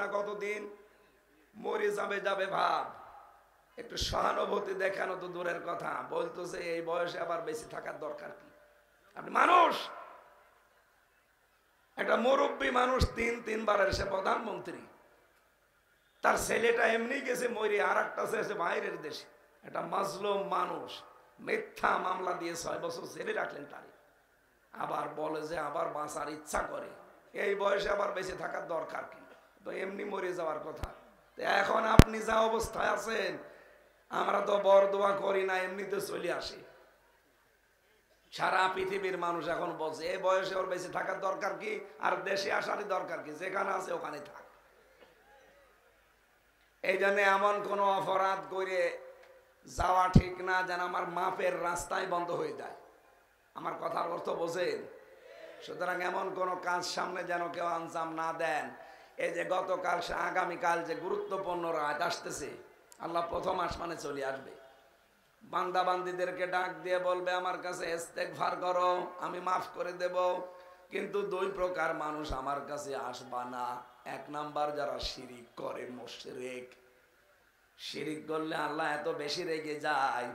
না কতদিন মরে যাবে যাবে ভাব, একটু সহানুভূতি দেখানো তো দূরের কথা, বলতেছে এই বয়সে আবার বেশি থাকার দরকার কি? আপনি মানুষ, একটা মুরব্বী মানুষ, তিনবারের সে প্রধানমন্ত্রী, তার ছেলেটা এমনি গেছে মরে, আর একটা আছে বাইরের দেশে, একটা মাজলুম মানুষ, মিথ্যা মামলা দিয়ে 6 বছর জেলে রাখলেন তারে, আবার বলে যে আবার বাঁচার ইচ্ছা করে, এই বয়সে আবার বেঁচে থাকার দরকার কি? তো এমনি মরে যাওয়ার কথা। এখন আপনি যা অবস্থায় আছেন, আমরা তো বরদোয়া করি না, এমনিতে চলে আসে। সারা পৃথিবীর মানুষ এখন বলছে এই বয়সে ওর বেঁচে থাকার দরকার কি, আর দেশে আসারই দরকার কি, যেখানে আছে ওখানে থাক। এই জন্য এমন কোন অপরাধ করে যাওয়া ঠিক না যেন আমার মাপের রাস্তায় বন্ধ হয়ে যায়। আমার কথার অর্থ বোঝেন? সুতরাং এমন কোন কাজ সামনে যেন কেউ আঞ্জাম না দেন। এই যে গতকাল, আগামীকাল যে গুরুত্বপূর্ণ রাত আসতেছে, আল্লাহ প্রথম আসমানে চলে আসবে, বান্দা বান্দিদেরকে ডাক দিয়ে বলবে আমার কাছে ইস্তেগফার করো, আমি মাফ করে দেব। কিন্তু 2 প্রকার মানুষ আমার কাছে আসবা না। 1 নাম্বার যারা শিরিক করে, মুশরিক। শিরিক করলে আল্লাহ এত বেশি রেগে যায়,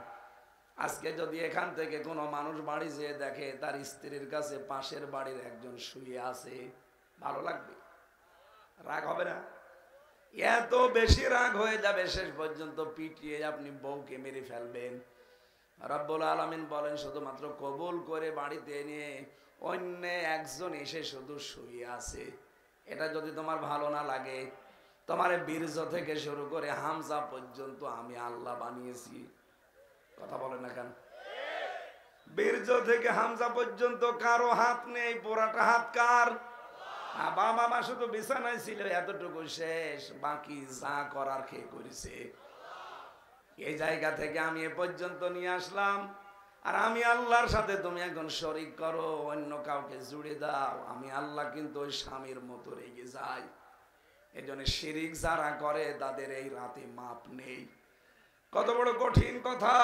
আজকে যদি এখান থেকে কোনো মানুষ বাড়ি যেয়ে দেখে তার স্ত্রীর কাছে পাশের বাড়ির একজন শুয়ে আছে, ভালো লাগবে? রাগ হবে না? এত বেশি রাগ হয়ে যাবে, শেষ পর্যন্ত পিটিয়ে আপনি বউকে মেরে ফেলবেন। রব্বুল আলামিন বলেন শুধুমাত্র কবুল করে বাড়িতে এনে অন্য একজন এসে শুধু শুয়ে আছে, এটা যদি তোমার ভালো না লাগে, তোমার বীর্য থেকে শুরু করে হামজা পর্যন্ত আমি আল্লাহ বানিয়েছি। কথা বলেন না কেন? বীর্য থেকে হামজা পর্যন্ত কারো হাত নেই, পোড়াটা হাত কার? বাবা মা শুধু বিছানায় ছিল, এতটুকু শেষ, বাকি যা করার খেয়ে করেছে। এই জায়গা থেকে আমি এ পর্যন্ত নিয়ে আসলাম, আর আমি আল্লাহর সাথে তুমি এখন শরীক করো, অন্য কাউকে জুড়ে দাও, আমি আল্লাহ কিন্তু ওই স্বামীর মতো রেগে যাই। এই জন্য শিরিক যারা করে তাদের এই রাতে মাপ নেই। কত বড় কঠিন কথা!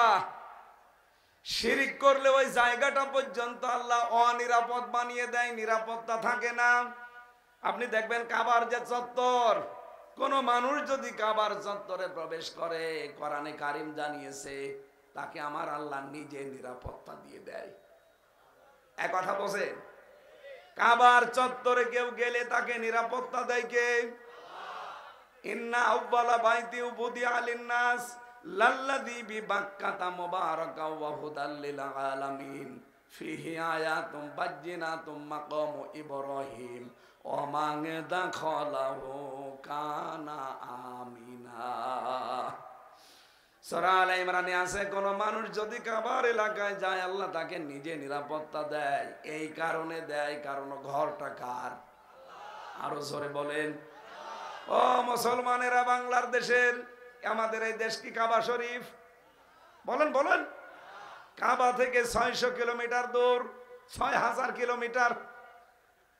শিরিক করলে ওই জায়গাটা পর্যন্ত আল্লাহ অনিরাপদ বানিয়ে দেয়, নিরাপত্তা থাকে না। আপনি দেখবেন কাবার যে চত্বর, কোন মানুষ যদি কাবার চত্বরে প্রবেশ করে, কোরআনে কারিম জানিয়েছে তাকে আমার আল্লাহ নিজে নিরাপত্তা দিয়ে দেয়। এক কথা বলছেন, কাবার চত্বরে কেউ গেলে তাকে নিরাপত্তা দেয় কে? ইন্না আউয়ালা বাইতি উবুদিয়া লিন-নাস লাল্লাযী বিবাক্কাতা মুবারাকাও ওয়া হুদাল লিল আলামিন ফিহি আয়াতুম বাজ্জিনাতুম মাকামু ইব্রাহিম ওয়া মান দাখালাহু কানা আমিনা। সূরা আলে ইমরানে আছে, কোন মানুষ যদি কাবার এলাকায় যায় আল্লাহ তাকে নিজে নিরাপত্তা দেয়। এই কারণে দেয় কারণ ঘরটা কার? আরো জোরে বলেন। ও মুসলমানেরা, বাংলার দেশের, আমাদের এই দেশ কি কাবা শরীফ? বলেন বলেন। কাবা থেকে 600 কিলোমিটার দূর, 6000 কিলোমিটার।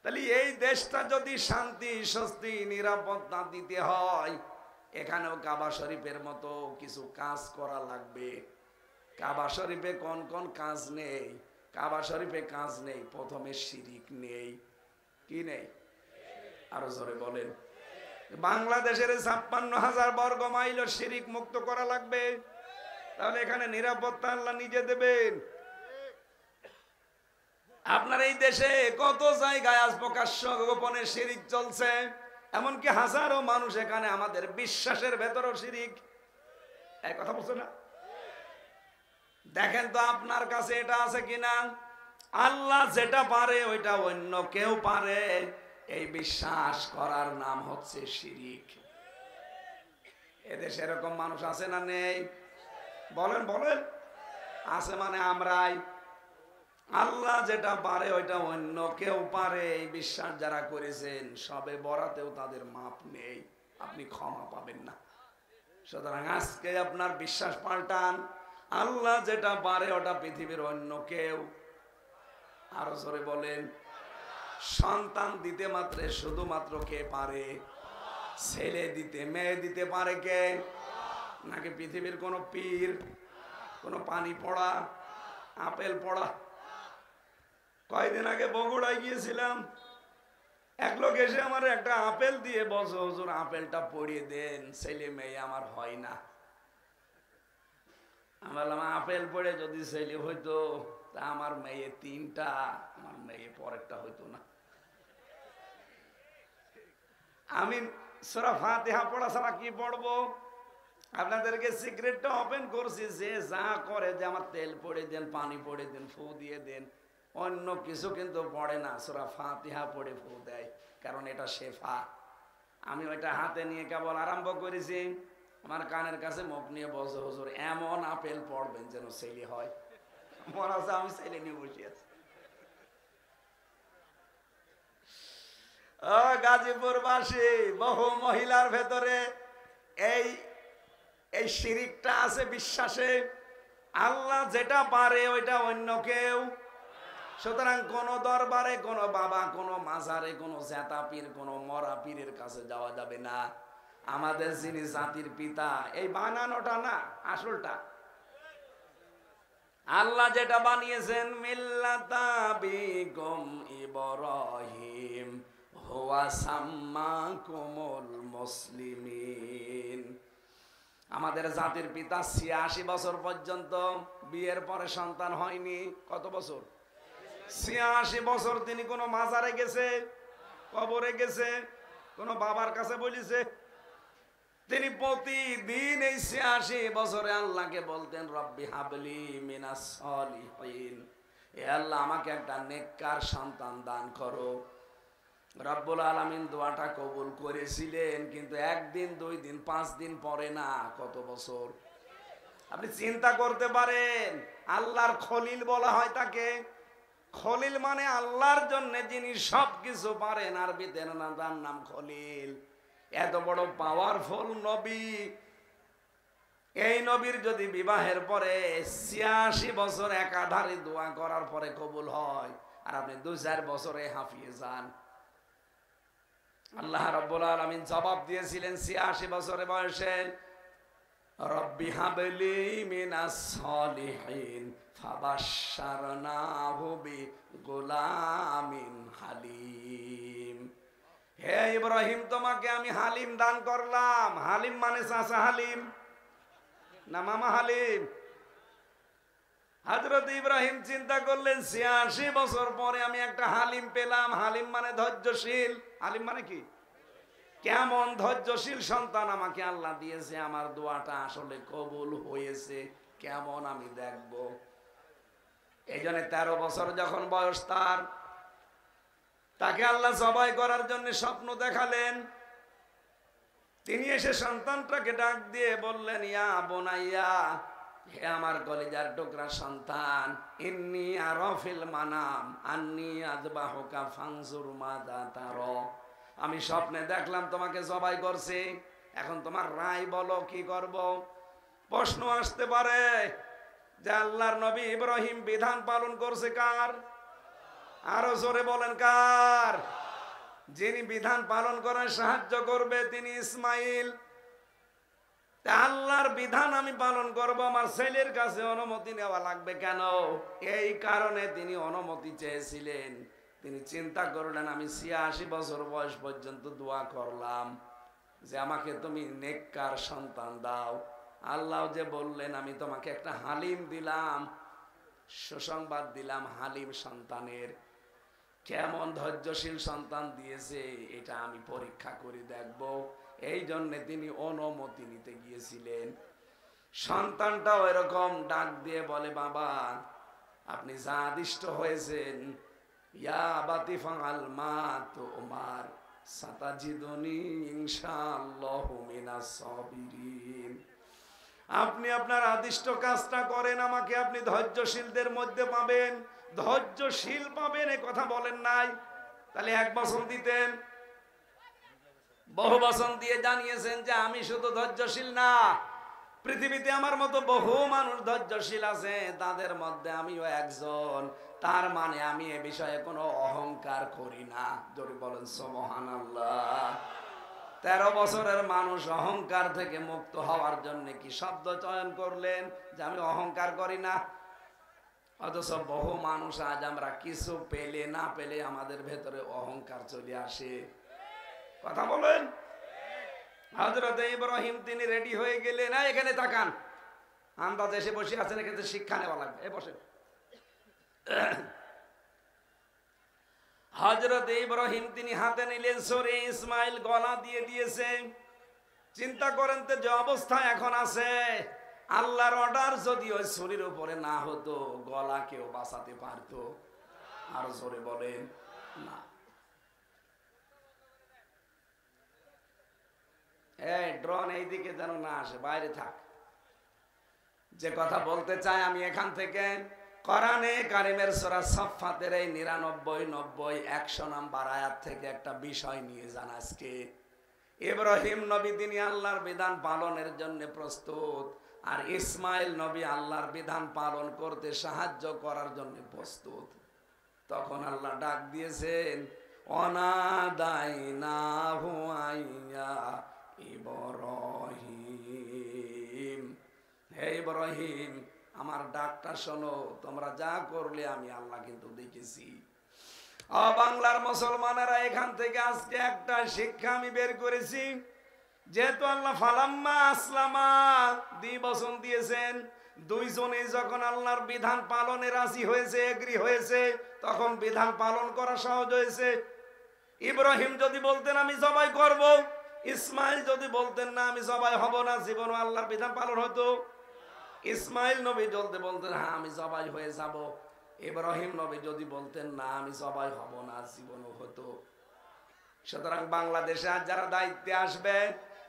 তাহলে এই দেশটা যদি শান্তি, স্বস্তি, নিরাপত্তা দিতে হয়, এখানেও কাবা শরীফের মতো কিছু কাজ করা লাগবে। কাবা শরীফে কোন কোন কাজ নেই? কাবা শরীফে কাজ নেই, প্রথমে শিরিক নেই। কি নেই? আরো জোরে বলেন। বাংলাদেশের 56,000 বর্গ মাইল শিরিক মুক্ত করা লাগবে, তাহলে এখানে নিরাপত্তা আল্লাহ নিজে দেবেন। আপনার এই দেশে কত জায়গায় আজ প্রকাশ্য গোপনে শিরিক চলছে, এমনকি হাজারো মানুষ এখানে আমাদের বিশ্বাসের ভেতরও শিরিক। এই কথা বলছো না? দেখেন তো আপনার কাছে এটা আছে কিনা। আল্লাহ যেটা পারে ওইটা অন্য কেউ পারে, এই বিশ্বাস করার নাম হচ্ছে শিরিক। এদেশে এরকম মানুষ আছে না নেই? বলেন বলেন। আছে মানে আমরাই। আল্লাহ যেটা পারে ওইটা অন্য কেউ পারে, এই বিশ্বাস যারা করেছেন সবে বরাতেও তাদের মাপ নেই, আপনি ক্ষমা পাবেন না। সুতরাং আজকে আপনার বিশ্বাস পাল্টান, আল্লাহ যেটা পারে ওটা পৃথিবীর অন্য কেউ। আরো জোরে বলেন। সন্তান দিতে মাত্র শুধুমাত্র কে পারে? ছেলে দিতে, মেয়ে দিতে পারে কে? নাকি পৃথিবীর কোন পীর, কোন পানি পড়া, আপেল পড়া? কয়দিন আগে বগুড়ায় গিয়েছিলাম, এক লোক এসে আমার একটা আপেল দিয়ে বলছে, হুজুর আপেলটা পড়িয়ে দেন, ছেলে মেয়ে আমার হয় না। আমি বললাম আপেল পড়ে যদি ছেলে হইতো তা আমার মেয়ে তিনটা, আমার মেয়ে পরেরটা হইতো না। আমি সূরা ফাতিহা পড়া ছাড়া কি পড়বো? আপনাদেরকে সিক্রেটটা ওপেন করছি, যে যা করে যে আমার তেল পড়ে দেন, পানি পড়ে দেন, ফু দিয়ে দেন, অন্য কিছু কিন্তু পড়ে না, সূরা ফাতিহা পড়ে ফু দেয়, কারণ এটা শেফা। আমি ওইটা হাতে নিয়ে কেবল আরম্ভ করেছি, আমার কানের কাছে মুখ নিয়ে বলছে, হুজুর এমন আপেল পড়বেন যেন ছেলে হয়। মনে হচ্ছে আমি ছেলে নিয়ে বসে আছি। ও গাজীপুরবাসী, বহু মহিলার ভেতরে এই এই শিরিকটা আছে, বিশ্বাসে আল্লাহ যেটা পারে ওইটা অন্য কেউ। সুতরাং কোন দরবারে, কোন বাবা, কোন মাজারে, কোন জেতা পীর, কোন মরা পীরের কাছে যাওয়া যাবে না। আমাদের যিনি জাতির পিতা, এই বানানোটা না, আসলটা আল্লাহ যেটা বানিয়েছেন, মিল্লাতা বিকুম ইব্রাহিম হুয়া সাম্মাকুমুল মুসলিমিন। আমাদের জাতির পিতা ৮৬ বছর পর্যন্ত বিয়ের পরে সন্তান হয়নি। কত বছর? ৮৬ বছর। তিনি কোন মাজারে গেছে, কবরে গেছে, কোন বাবার কাছে বলিছে? তিনি প্রতিদিন এই ৮৬ বছরে আল্লাহকে বলতেন, রব্বি হাবলি মিনাস সলিহিন, হে আল্লাহ আমাকে একটা নেককার সন্তান দান করো। রব্বুল আলামিন দোয়াটা কবুল করেছিলেন, কিন্তু একদিন, ২ দিন, ৫ দিন পরে না, কত বছর? আপনি চিন্তা করতে পারেন। আল্লাহর খলিল বলা হয় তাকে। খলিল মানে আল্লাহর জন্য যিনি সবকিছু পারেন, আরবিতে তার নাম খলিল। এত বড় পাওয়ারফুল নবী, এই নবীর যদি বিবাহের পরে ৮৬ বছর একাধারে দোয়া করার পরে কবুল হয়, আর আপনি ২-৪ বছরে হাঁফিয়ে যান। আল্লাহ রাব্বুল আলামিন জবাব দিয়েছিলেন ৮৬ বছরে বয়সে, রব্বি হাবলি মিনাস সলিহিন ফাবাশশারনাহু বিগুলামিন হালিম। হে ইব্রাহিম, তোমাকে আমি হালিম দান করলাম। হালিম মানে চাচা হালিম না মামা হালিম? হযরত ইব্রাহিম চিন্তা করলেন ৮৬ বছর পরে আমি একটা হালিম পেলাম। হালিম মানে ধৈর্যশীল। হালিম মানে কি? কেমন ধৈর্যশীল সন্তান আমাকে আল্লাহ দিয়েছে, আমার দোয়াটা আসলে কবুল হয়েছে কেমন আমি দেখব। এই জন্য ১৩ বছর যখন বয়স তার, তাকে আল্লাহ জবাই করার জন্য স্বপ্ন দেখালেন। তিনি এসে সন্তানটাকে ডাক দিয়ে বললেন, ইয়া বোনাইয়া, হে আমার কলিজার টুকরা সন্তান, ইন্নী আরা ফিল মানাম আন্নী আযবাহুকা ফানজুর মাযা তারা। আমি স্বপ্নে দেখলাম তোমাকে জবাই করছি, এখন তোমার রায় বলো কি করব। প্রশ্ন আসতে পারে যে আল্লাহর নবী ইব্রাহিম বিধান পালন করছে কার? আরো জোরে বলেন কার? যিনি বিধান পালন করার সাহায্য করবে তিনি ইসমাইল। আল্লাহর বিধান আমি পালন করব, আমার ছেলের কাছে অনুমতি নেওয়া লাগবে কেন? এই কারণে তিনি অনুমতি চেয়েছিলেন। তিনি চিন্তা করলেন, আমি ৮৬ বছর বয়স পর্যন্ত দোয়া করলাম যে আমাকে তুমি নেককার সন্তান দাও। আল্লাহ যে বললেন আমি তোমাকে একটা হালিম দিলাম, সুসংবাদ দিলাম হালিম সন্তানের। কেমন ধৈর্যশীল সন্তান দিয়েছে এটা আমি পরীক্ষা করে দেখব। এই জন্য তিনি অনুমতি নিতে গিয়েছিলেন। সন্তানটাও এরকম ডাক দিয়ে বলে, বাবা আপনি যা আদিষ্ট হয়েছেন, ইয়া আবাতি ফাআল মা তুমার সাতাজিদুনি ইনশাআল্লাহু মিনাস সাবিরিন। আপনি আপনার আদিষ্ট কাজটা করেন, আমাকে আপনি ধৈর্যশীলদের মধ্যে পাবেন। ধৈর্যশীল পাবেন এ কথা বলেন নাই? তাহলে ১ বছর দিতেন। বহু বছর দিয়ে জানিয়েছেন যে আমি শুধু ধৈর্যশীল না, পৃথিবীতে আমার মতো বহু মানুষ ধৈর্যশীল আছে, তাদের মধ্যে আমিও একজন। তার মানে আমি এ বিষয়ে কোনো অহংকার করি না। জোরে বলেন সুবহানাল্লাহ। ১৩ বছরের মানুষ অহংকার থেকে মুক্ত হওয়ার জন্য কি শব্দ চয়ন করলেন যে আমি অহংকার করি না? অথচ বহু মানুষ আজ আমরা কিছু পেলে না পেলে আমাদের ভেতরে অহংকার চলে আসে। কথা বলেন। হযরত ইব্রাহিম তিনি রেডি হয়ে গেলেন, না এখানে তাকান, আন্দাজ এসে বসে আছেন, এখানে শিক্ষা নেওয়া লাগবে, এ বসেন। হযরত ইব্রাহিম তিনি হাতে নিলেন ছুরি, ইসমাইল গলা দিয়ে দিয়েছে। চিন্তা করেন তো যে অবস্থা এখন আছে, আল্লাহর অর্ডার যদি ওই ছুরির উপরে না হতো গলা কেউ বাঁচাতে পারতো? আর জোরে বলেন না। এই ড্রোন এইদিকে যেন না আসে, বাইরে থাক। যে কথা বলতে চাই আমি এখান থেকে, কোরআনে কারিমের সূরা সাফফাতের এই 99, 90, 100 নাম্বার আয়াত থেকে একটা বিষয় নিয়ে যান আজকে। ইব্রাহিম নবী তিনি আল্লাহর বিধান পালনের জন্য প্রস্তুত, আর ইসমাইল নবী আল্লাহর বিধান পালন করতে সাহায্য করার জন্য প্রস্তুত। তখন আল্লাহ ডাক দিয়েছেন, অনাদাইনাহু আইয়া ইব্রাহিম, হে ইব্রাহিম আমার ডাকটা শোনো, তোমরা যা করলে আমি আল্লাহ কিন্তু দেখেছি। বাংলার মুসলমানেরা এখান থেকে আজকে একটা শিক্ষা আমি বের করেছি। যেহেতু আল্লাহ ফালাম্মা আসলামা দ্বিবচন দিয়েছেন, দুইজনে যখন আল্লাহর বিধান পালনে রাজি হয়েছে, এগ্রি হয়েছে, তখন বিধান পালন করা সহজ হয়েছে। ইব্রাহিম যদি বলতেন আমি জবাই করব, ইসমাইল যদি বলতেন না আমি জবাই হব না, জীবন আল্লাহর বিধান পালন হতো। ইসমাইল নবী যদি বলতেন হ্যাঁ আমি জবাই হয়ে যাব, ইব্রাহিম নবী যদি বলতেন না আমি জবাই হব না, জীবনও হতো। সুতরাং বাংলাদেশে আজ যারা দায়িত্বে আসবে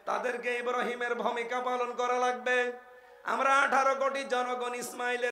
তাদেরকে ইব্রাহিমের ভূমিকা পালন করা লাগবে। আমরা 18 কোটি জনগণ ইসমাইলের